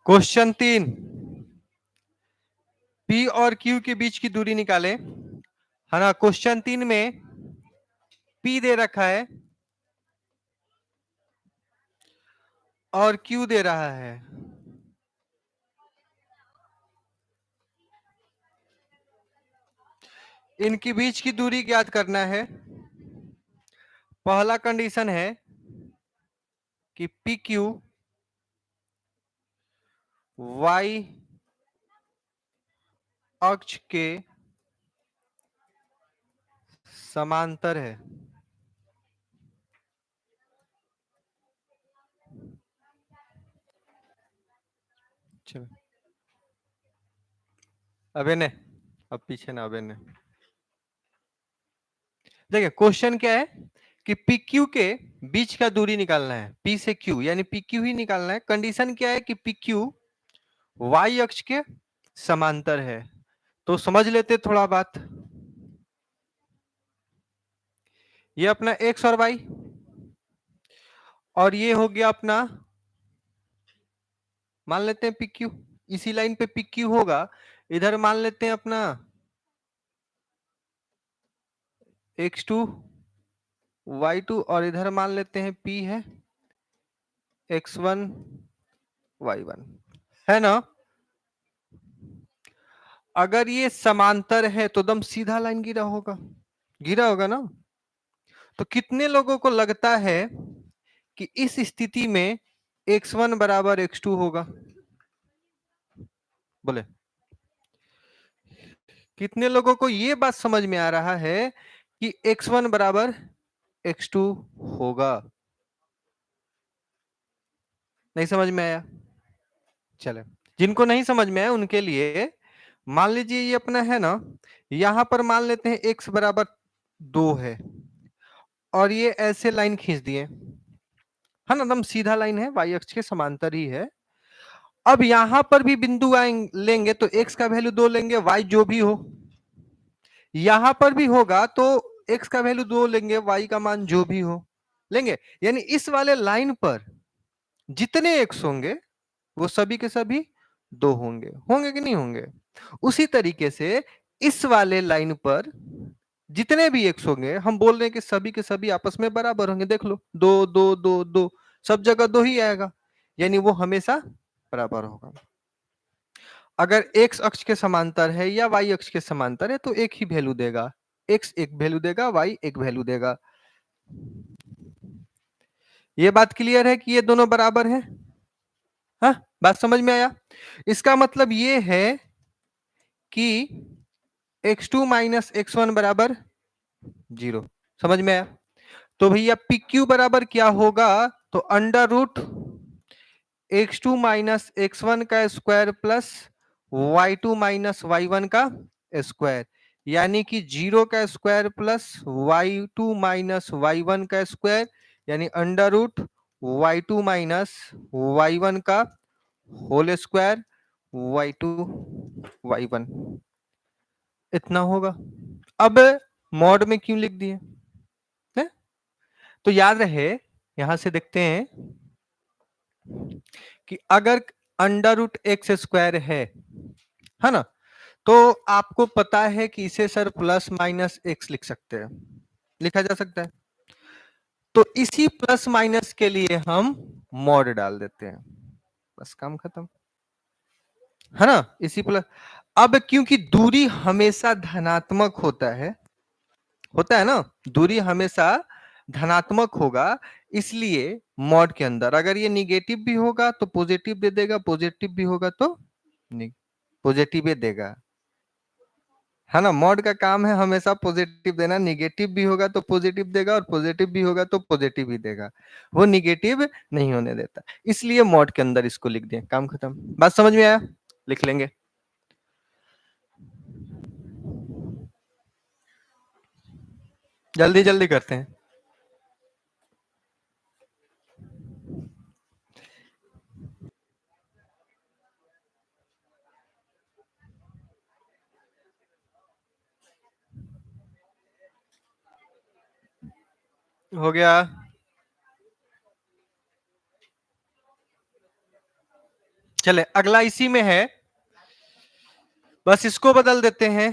Question 3, P और Q के बीच की दूरी निकालें। है ना। क्वेश्चन 3 में P दे रखा है और Q दे रहा है। इनके बीच की दूरी ज्ञात करना है। पहला कंडीशन है कि PQ Y अक्ष के समांतर है। चलो अबे ने अब पीछे ना, अबे ने देखिए क्वेश्चन क्या है कि PQ के बीच का दूरी निकालना है। P से Q यानी PQ ही निकालना है। कंडीशन क्या है कि PQ Y अक्ष के समांतर है। तो समझ लेते थोड़ा बात। ये अपना X और Y और ये हो गया अपना, मान लेते हैं PQ। इसी लाइन पे PQ होगा। इधर मान लेते हैं अपना X2 Y2 और इधर मान लेते हैं P है X1 Y1, है ना। अगर ये समांतर है तो दम सीधा लाइन गिरा होगा ना। तो कितने लोगों को लगता है कि इस स्थिति में X1 बराबर X2 होगा? बोले कितने लोगों को ये बात समझ में आ रहा है कि X1 बराबर X2 होगा? नहीं समझ में आया? चले, जिनको नहीं समझ में आया उनके लिए मान लीजिए ये अपना है ना, यहां पर मान लेते हैं x बराबर 2 है और ये ऐसे लाइन खींच दिए, है ना, एकदम सीधा लाइन है, y अक्ष के समांतर ही है। अब यहां पर भी बिंदु लेंगे तो x का वैल्यू 2 लेंगे, y जो भी हो। यहां पर भी होगा तो x का वैल्यू 2 लेंगे, y का मान जो भी हो लेंगे। यानी इस वाले लाइन पर जितने x होंगे वो सभी के सभी 2 होंगे कि नहीं होंगे? उसी तरीके से इस वाले लाइन पर जितने भी x होंगे हम बोल रहे हैं कि सभी के सभी आपस में बराबर होंगे। देख लो 2 2 2 2 सब जगह 2 ही आएगा, यानी वो हमेशा बराबर होगा। अगर x अक्ष के समांतर है या y अक्ष के समांतर है तो एक ही वैल्यू देगा, x एक वैल्यू देगा, y एक वैल्यू देगा। ये बात क्लियर है कि ये दोनों बराबर है? हाँ, बात समझ में आया? इसका मतलब ये है कि x2 माइनस x1 बराबर 0। समझ में आया? तो भैया PQ बराबर क्या होगा? तो under root x2 minus x1 का square plus y2 minus y1 का स्क्वायर, यानी कि 0 का square plus y2 minus y1 का स्क्वायर, यानी under root y2 minus y1 का होल स्क्वायर y2 y1, इतना होगा। अब मॉड में क्यों लिख दिए है? तो याद रहे, यहां से देखते हैं कि अगर अंडर रूट एक्स स्क्वायर है ना, तो आपको पता है कि इसे सर प्लस माइनस एक्स लिख सकते हैं, लिखा जा सकता है। तो इसी प्लस माइनस के लिए हम मॉड डाल देते हैं, बस काम खत्म, है ना। इसी प्लस, अब क्योंकि दूरी हमेशा धनात्मक होता है ना, दूरी हमेशा धनात्मक होगा, इसलिए मॉड के अंदर अगर ये निगेटिव भी होगा तो पॉजिटिव दे देगा, पॉजिटिव भी होगा तो पॉजिटिव ही देगा, है ना। मॉड का काम है हमेशा पॉजिटिव देना, निगेटिव भी होगा तो पॉजिटिव देगा और पॉजिटिव भी होगा तो पॉजिटिव ही देगा, वो निगेटिव नहीं होने देता, इसलिए मॉड के अंदर इसको लिख दें, काम खत्म। बात समझ में आया? लिख लेंगे। जल्दी जल्दी करते हैं। हो गया। चले अगला इसी में है, बस इसको बदल देते हैं,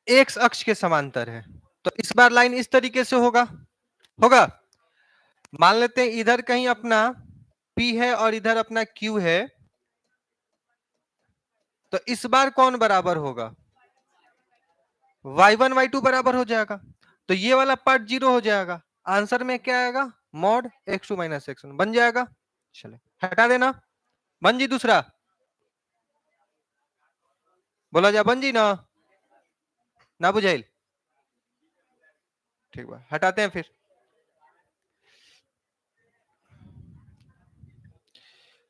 एक्स अक्ष के समांतर है, तो इस बार लाइन इस तरीके से होगा। मान लेते हैं इधर कहीं अपना P है और इधर अपना Q है, तो इस बार कौन बराबर होगा, y1 y2 बराबर हो जाएगा, तो ये वाला पार्ट जीरो हो जाएगा, आंसर में क्या आएगा, मॉड x2 माइनस x1 बन जाएगा। चले हटा देना, बन जी दूसरा, बोला जा बन जी ना बुझाइल, ठीक है हटाते हैं फिर।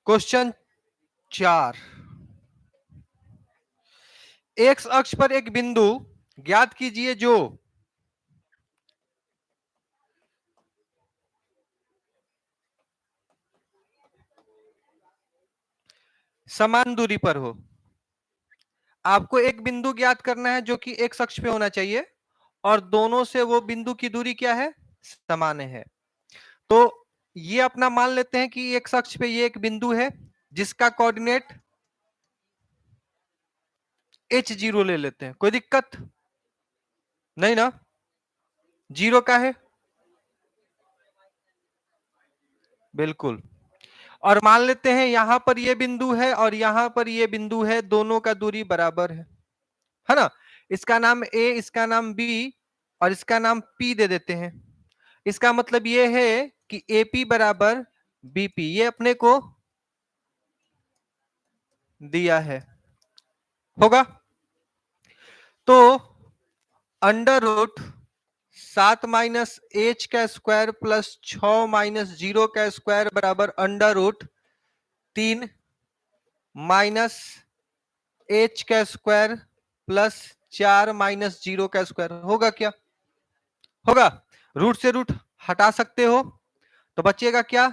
क्वेश्चन 4, एक्स अक्ष पर एक बिंदु ज्ञात कीजिए जो समान दूरी पर हो। आपको एक बिंदु ज्ञात करना है जो कि एक्स अक्ष पे होना चाहिए और दोनों से वो बिंदु की दूरी क्या है, समान है। तो ये अपना मान लेते हैं कि एक्स अक्ष पे ये एक बिंदु है जिसका कोऑर्डिनेट h0 ले लेते हैं, कोई दिक्कत नहीं ना, जीरो का है बिल्कुल। और मान लेते हैं यहां पर ये बिंदु है और यहां पर ये बिंदु है, दोनों का दूरी बराबर है ना। इसका नाम A, इसका नाम B और इसका नाम P दे देते हैं। इसका मतलब ये है कि AP बराबर BP, ये अपने को दिया है, होगा। तो अंडर रूट 7 माइनस h का स्क्वायर प्लस 6 माइनस 0 का स्क्वायर बराबर अंडर रूट 3 माइनस h का स्क्वायर प्लस 4 माइनस 0 का स्क्वायर होगा क्या, होगा। रूट से रूट हटा सकते हो तो बचेगा क्या,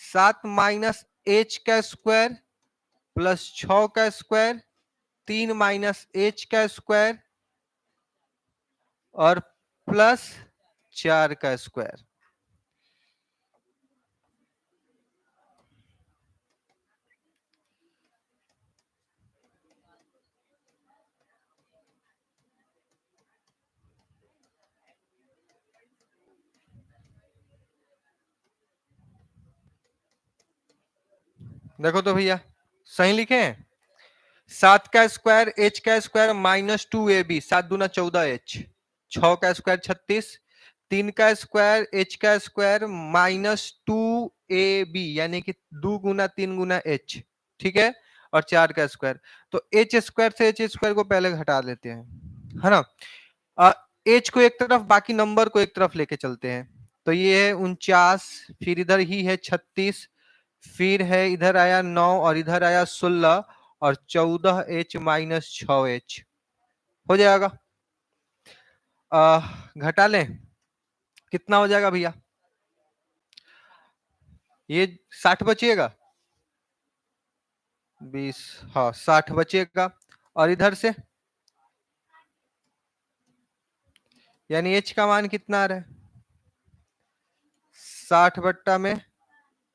7 माइनस h का स्क्वायर प्लस 6 का स्क्वायर 3 माइनस h का स्क्वायर और प्लस 4 का स्क्वायर। देखो तो भैया सही लिखे हैं, 7 का स्क्वायर h का स्क्वायर माइनस 2ab, 7 दूना 14h, 6 का स्क्वायर 36, 3 का स्क्वायर h का स्क्वायर माइनस 2ab यानी कि 2 गुना 3 गुना h, ठीक है, और 4 का स्क्वायर। तो h स्क्वायर से h स्क्वायर को पहले हटा लेते हैं, है ना। h को एक तरफ बाकी नंबर को एक तरफ लेके चलते हैं, तो ये है 49, फिर इधर ही है 36, फिर है इधर आया 9 और इधर आया 16 और 14h माइनस 6h हो जाएगा। घटा लें, कितना हो जाएगा भैया, ये 60 बचेगा, 20, हाँ 60 बचेगा, और इधर से यानी h का मान कितना आ रहा है, 60 बट्टा में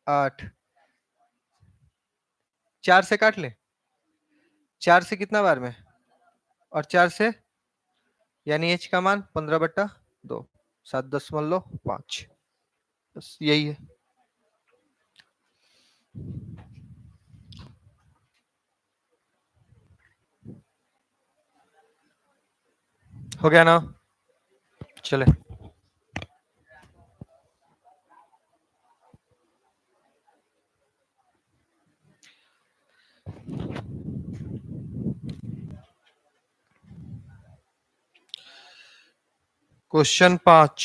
8, 4 से काट ले, 4 से कितना बार में, और 4 से यानी h का मान 15 बट्टा 2, 7.5, बस यही है। हो गया ना, चले क्वेश्चन 5,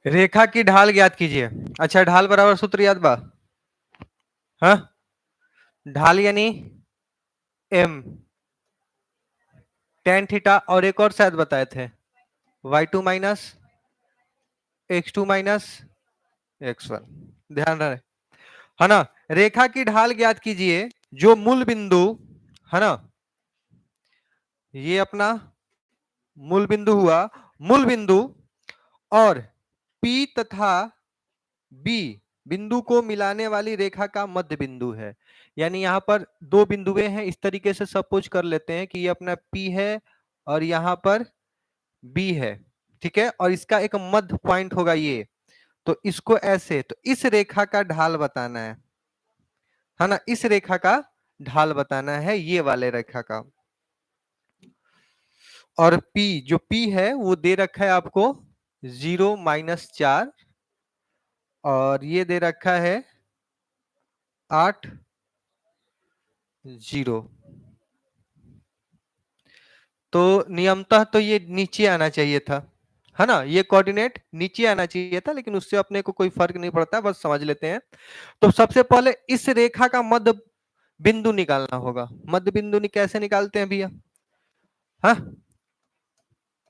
रेखा की ढाल ज्ञात कीजिए। अच्छा ढाल बराबर सूत्र याद बा, हाँ ढाल यानी m tan थीटा, और एक और शायद बताए थे y2 minus x2 minus x1, ध्यान रहे, है ना। रेखा की ढाल ज्ञात कीजिए जो मूल बिंदु, है ना, ये अपना मूल बिंदु हुआ मूल बिंदु और P तथा B बिंदु को मिलाने वाली रेखा का मध्य बिंदु है। यानी यहाँ पर दो बिंदुएं हैं, इस तरीके से सपोज कर लेते हैं कि ये अपना P है और यहाँ पर B है, ठीक है, और इसका एक मध्य पॉइंट होगा ये, तो इसको ऐसे, तो इस रेखा का ढाल बताना है ना, इस रेखा का ढाल बताना है, ये वाले रेखा का। और P जो P है वो दे रखा है आपको 0 -4 और ये दे रखा है 8 0। तो नियमतः तो ये नीचे आना चाहिए था, है ना, ये कोऑर्डिनेट नीचे आना चाहिए था, लेकिन उससे अपने को कोई फर्क नहीं पड़ता, बस समझ लेते हैं। तो सबसे पहले इस रेखा का मध्य बिंदु निकालना होगा। मध्य बिंदु कैसे निकालते हैं भैया? हाँ,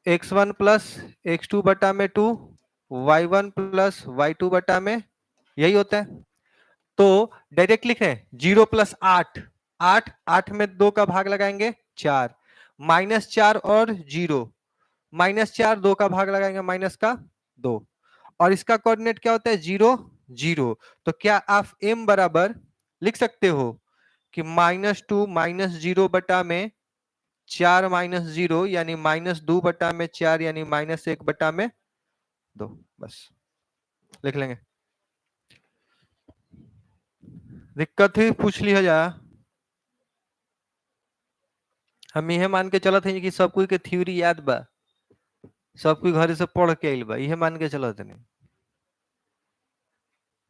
x1 प्लस x2 बटा में 2, y1 प्लस y2 बटा में, यही होता है। तो डायरेक्ट लिख रहे हैं 0 प्लस 8, 8 में 2 का भाग लगाएंगे 4, -4 और 0, -4 2 का भाग लगाएंगे माइनस का 2, और इसका कोऑर्डिनेट क्या होता है 0 0। तो क्या आप m बराबर लिख सकते हो कि -2 -0 बटा में 4 -0 यानी -2 बटा में 4 यानी -1 बटा में 2, बस लिख लेंगे। दिक्कत ही पूछ लिया जा, हम यह मान के चलत है कि सब कोई के थ्योरी याद बा, सब कोई घर से पढ़ के आइल बा, यह मान के चलत नहीं,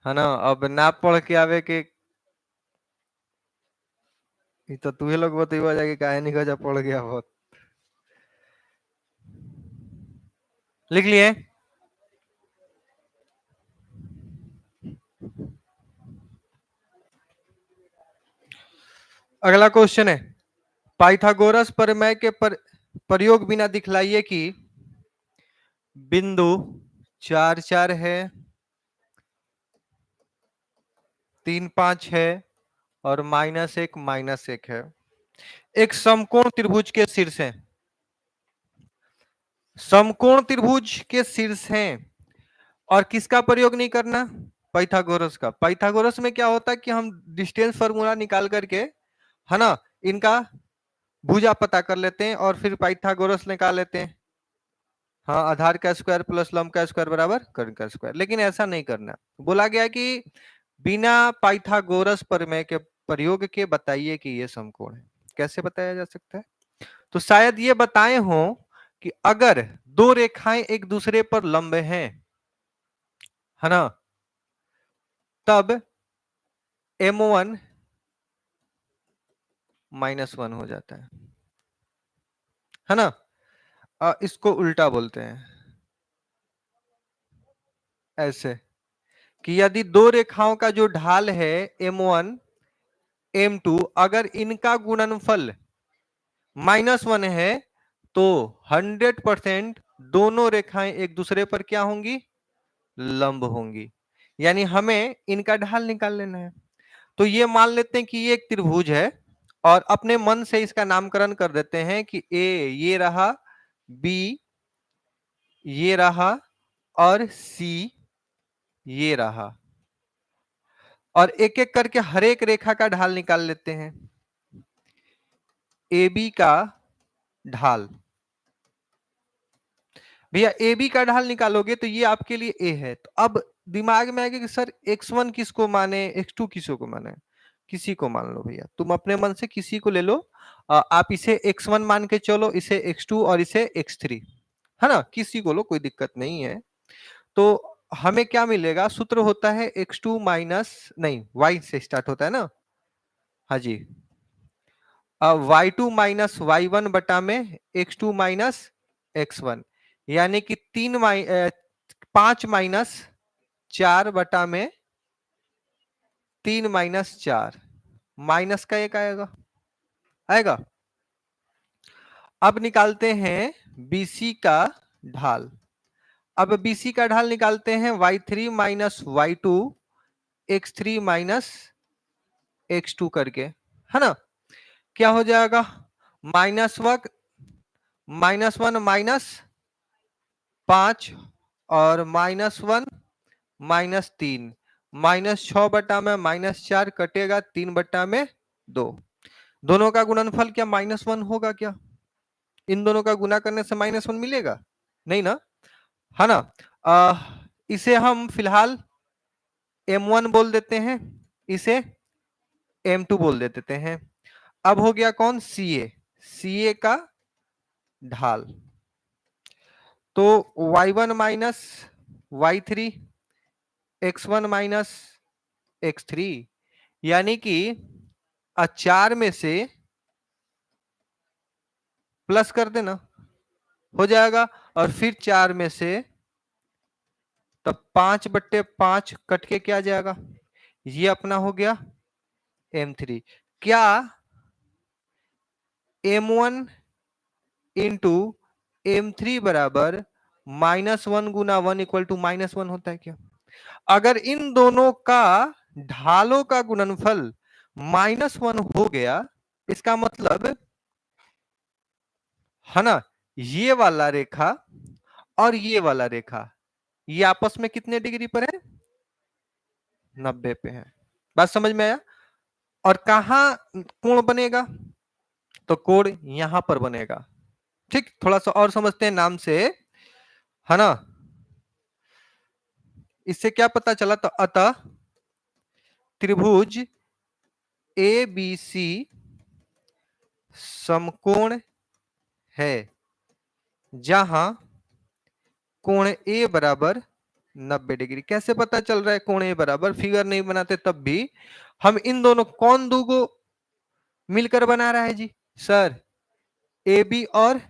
है ना। अब ना पढ़ के आवे के तो तू लोग बतेबा जाके काहे नहीं गजा पढ़ गया बहुत। लिख लिए? अगला क्वेश्चन है, पाइथागोरस प्रमेय के प्रयोग बिना दिखलाइए कि बिंदु 4 4 है, 3 5 है और -1 है। एक समकोण त्रिभुज के शीर्ष है, समकोण त्रिभुज के शीर्ष हैं, और किसका प्रयोग नहीं करना? पाइथागोरस का। पाइथागोरस में क्या होता है कि हम डिस्टेंस फार्मूला निकाल करके, है ना, इनका भुजा पता कर लेते हैं और फिर पाइथागोरस निकाल लेते हैं। हाँ, आधार का स्क्वायर प्लस लंब का स्क्वायर बराबर कर्ण का स्क्वायर, लेकिन ऐसा नहीं करना। बोला गया कि बिना पाइथागोरस प्रमेय के प्रयोग के बताइए कि ये समकोण है। कैसे बताया जा सकता है? तो शायद ये बताए हो कि अगर दो रेखाएं एक दूसरे पर लंब हैं, है ना, तब m1 -1 हो जाता है ना। इसको उल्टा बोलते हैं ऐसे कि यदि दो रेखाओं का जो ढाल है m1 m2, अगर इनका गुणनफल -1 है तो 100% दोनों रेखाएं एक दूसरे पर क्या होंगी? लंब होंगी। यानी हमें इनका ढाल निकाल लेना है। तो ये मान लेते हैं कि ये एक त्रिभुज है और अपने मन से इसका नामकरण कर देते हैं कि ए ये रहा, बी ये रहा और सी ये रहा, और एक एक करके हर एक रेखा का ढाल निकाल लेते हैं। ए बी का ढाल, भैया ए बी का ढाल निकालोगे तो ये आपके लिए ए है। तो अब दिमाग में आएगा कि सर x1 किसको माने, x2 किसको माने? किसी को मान लो भैया, तुम अपने मन से किसी को ले लो। आप इसे x1 मान के चलो, इसे x2 और इसे x3, है ना, किसी को लो, कोई दिक्कत नहीं है। तो हमें क्या मिलेगा? सूत्र होता है x2 माइनस, नहीं, y से स्टार्ट होता है ना, हाँ जी, y2 माइनस y1 बटा में x2 माइनस x1, यानी कि 5 माइनस 4 बटा में 3 माइनस 4, माइनस का एक आएगा आएगा। अब निकालते हैं BC का ढाल। अब BC का ढाल निकालते हैं y3 minus y2 x3 minus x2 करके, है ना। क्या हो जाएगा? -1 -1 5 और -1 -3 -6/-4 कटेगा 3/2। दोनों का गुणनफल क्या -1 होगा क्या? इन दोनों का गुना करने से -1 मिलेगा? नहीं ना, है ना? इसे हम फिलहाल M1 बोल देते हैं, इसे M2 बोल देते हैं। अब हो गया कौन? CA का ढाल। तो y1 minus y3 x1 minus x3 यानी कि 4 में से प्लस कर देना हो जाएगा, और फिर 4 में से तब 5/5 कट के क्या जाएगा? ये अपना हो गया M3। क्या M1 इंटू M3 बराबर -1 गुना 1 इक्वल टू -1 होता है क्या? अगर इन दोनों का ढालों का गुणनफल -1 हो गया, इसका मतलब है ना, ये वाला रेखा और ये वाला रेखा ये आपस में कितने डिग्री पर है? 90 पे है। बात समझ में आया? और कहां कोण बनेगा? तो कोण यहां पर बनेगा। ठीक, थोड़ा सा और समझते हैं नाम से, है ना? इससे क्या पता चला? तो अतः त्रिभुज ABC समकोण है जहां कोण A बराबर 90 डिग्री। कैसे पता चल रहा है कोण A बराबर? फिगर नहीं बनाते तब भी हम इन दोनों कौन दो को मिलकर बना रहा है जी? सर, AB और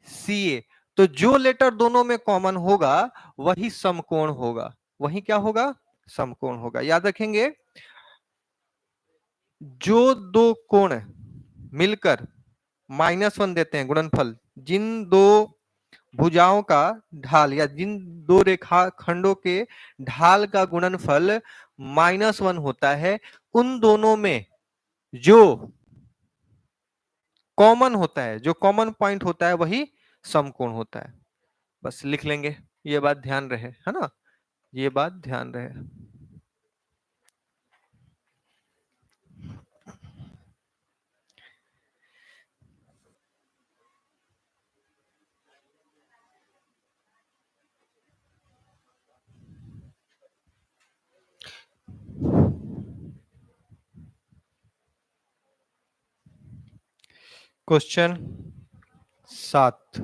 CA। तो जो लेटर दोनों में कॉमन होगा वही समकोण होगा। वही क्या होगा? समकोण होगा। याद रखेंगे, जो दो कोण मिलकर -1 देते हैं गुणनफल, जिन दो भुजाओं का ढाल या जिन दो रेखा खंडों के ढाल का गुणनफल -1 होता है, उन दोनों में जो कॉमन होता है, जो कॉमन पॉइंट होता है, वही समकोण होता है। बस लिख लेंगे, ये बात ध्यान रहे, है ना? ये बात ध्यान रहे। क्वेश्चन 7।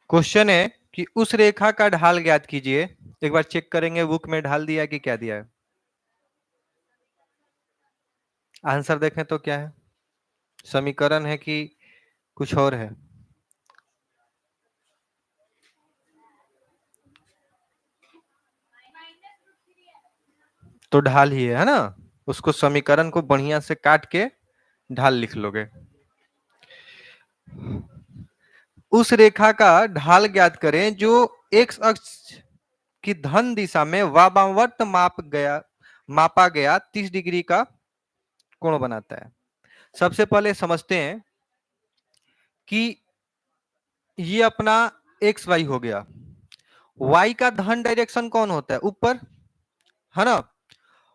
क्वेश्चन है कि उस रेखा का ढाल ज्ञात कीजिए। एक बार चेक करेंगे बुक में ढाल दिया है कि क्या दिया है। आंसर देखें तो क्या है? समीकरण है कि कुछ और है? तो ढाल ही है ना? उसको समीकरण को बढ़िया से काट के ढाल लिख लोगे। उस रेखा का ढाल ज्ञात करें जो एक्स अक्ष की धन दिशा में वामावर्त मापा गया 30 डिग्री का कोण बनाता है। सबसे पहले समझते हैं कि ये अपना एक्स वाई हो गया। वाई का धन डायरेक्शन कौन होता है? ऊपर, है ना?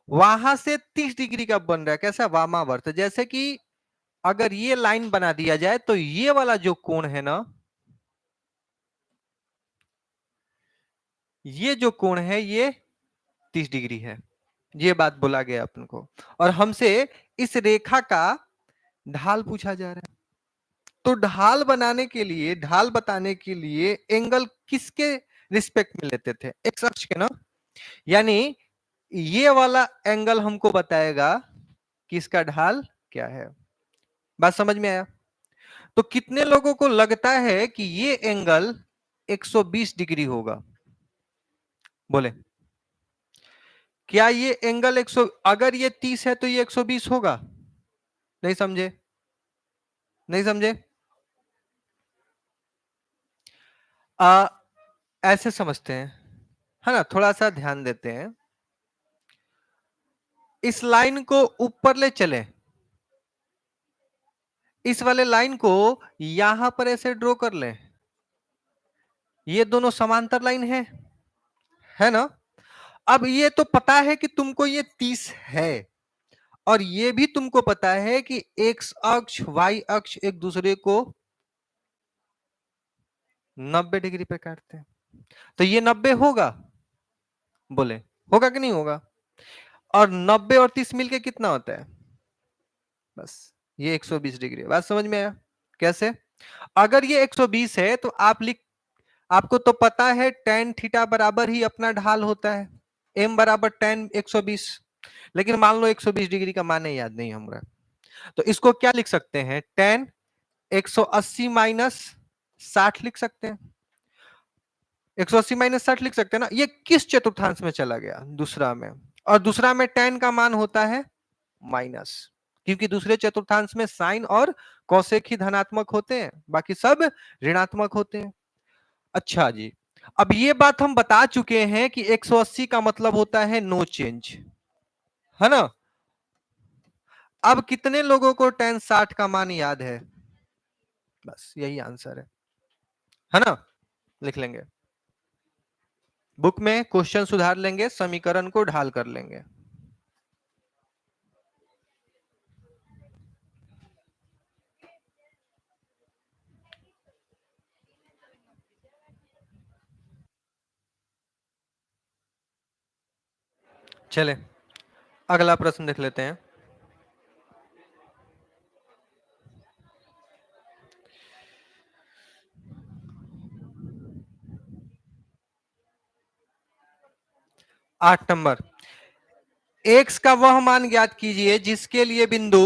वहां से 30 डिग्री का बन रहा है। कैसा? वामावर्त। जैसे कि अगर ये लाइन बना दिया जाए तो ये वाला जो कोण है ना, ये जो कोण है ये 30 डिग्री है। ये बात बोला गया अपन को, और हमसे इस रेखा का ढाल पूछा जा रहा है। तो ढाल बनाने के लिए, ढाल बताने के लिए एंगल किसके रिस्पेक्ट में लेते थे? एक्स अक्ष के ना। यानी ये वाला एंगल हमको बताएगा कि इसका ढाल क्या है। बात समझ में आया? तो कितने लोगों को लगता है कि ये एंगल 120 डिग्री होगा? बोले, क्या ये एंगल 100, अगर ये 30 है तो ये 120 होगा? नहीं समझे? नहीं समझे? ऐसे समझते हैं, है ना? थोड़ा सा ध्यान देते हैं। इस लाइन को ऊपर ले चले, इस वाले लाइन को यहां पर ऐसे ड्रॉ कर लें, ये दोनों समांतर लाइन है ना। अब ये तो पता है कि तुमको ये 30 है, और ये भी तुमको पता है कि एक्स अक्ष वाई अक्ष एक दूसरे को 90 डिग्री पे काटते हैं, तो ये 90 होगा, बोले होगा कि नहीं होगा। और 90 और 30 मिलके कितना होता है, बस ये 120 डिग्री। बात समझ में आया कैसे। अगर ये 120 है तो आपको तो पता है tan थीटा बराबर ही अपना ढाल होता है, m बराबर tan 120। लेकिन मान लो 120 डिग्री का मान याद नहीं हमरा, तो इसको क्या लिख सकते हैं, tan 180 माइनस 60 लिख सकते हैं। 180 माइनस 60 लिख सकते हैं ना। ये किस चतुर्थांश में चला गया, दूसरा में, और दूसरा में tan का मान होता है माइनस, क्योंकि दूसरे चतुर्थांश में साइन और कौसेक ही धनात्मक होते हैं, बाकी सब ऋणात्मक होते हैं। अच्छा जी, अब ये बात हम बता चुके हैं कि 180 का मतलब होता है नो चेंज, है ना। अब कितने लोगों को tan 60 का मान याद है, बस यही आंसर है ना। लिख लेंगे, बुक में क्वेश्चन सुधार लेंगे, समीकरण को ढाल कर लेंगे। चले अगला प्रश्न देख लेते हैं। आठ नंबर, x का वह मान ज्ञात कीजिए जिसके लिए बिंदु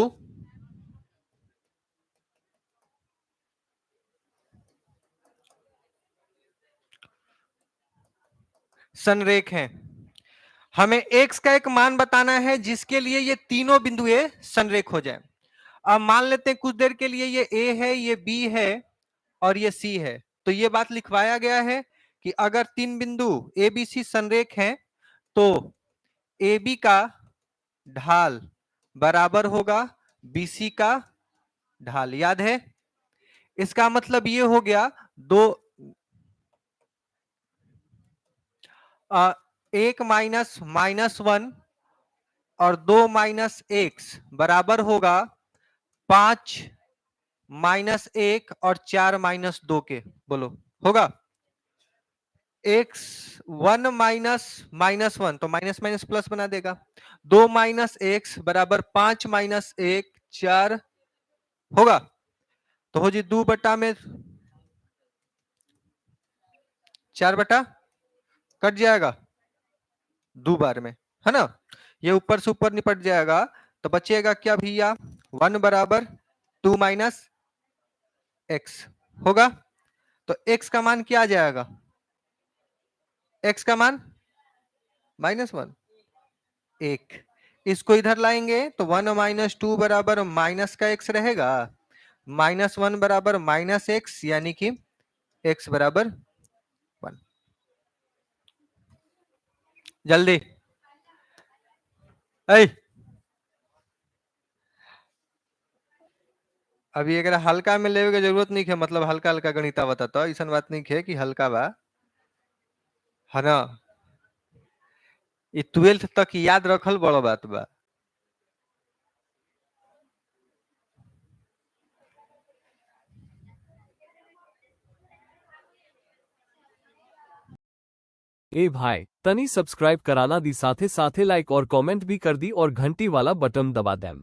संरेख है। हमें x का एक मान बताना है जिसके लिए ये तीनों बिंदु संरेख हो जाए। अब मान लेते हैं कुछ देर के लिए ये a है, ये b है और ये c है, तो ये बात लिखवाया गया है कि अगर तीन बिंदु a b c संरेख हैं तो ab का ढाल बराबर होगा bc का ढाल, याद है। इसका मतलब ये हो गया दो एक माइनस माइनस 1 और 2 माइनस एक्स बराबर होगा 5 माइनस 1 और 4 माइनस 2 के, बोलो होगा। एक्स 1 माइनस माइनस 1 तो माइनस माइनस प्लस बना देगा, 2 माइनस एक्स बराबर 5 माइनस 1 4 होगा। तो हो जी 2 बटा में 4 बटा कट जाएगा 2 बार में, है ना। ये ऊपर से ऊपर निपट जाएगा, तो बचेगा क्या भैया, 1 बराबर 2 माइनस एक्स होगा। तो x का मान क्या आ जाएगा, x का मान -1 1। इसको इधर लाएंगे तो 1 माइनस 2 बराबर माइनस का x रहेगा, -1 बराबर माइनस एक्स, यानी कि x बराबर 1। जल्दी अभी अगर हल्का में लेवे के जरूरत नहीं है, मतलब हल्का हल्का गणित बताता ऐसा बात नहीं है कि हल्का बा, है ना। ये 12th तक याद रखल बड़ा बात बा। ए भाई तनी सब्सक्राइब कराना दी, साथे साथे लाइक और कमेंट भी कर दी और घंटी वाला बटन दबा देम।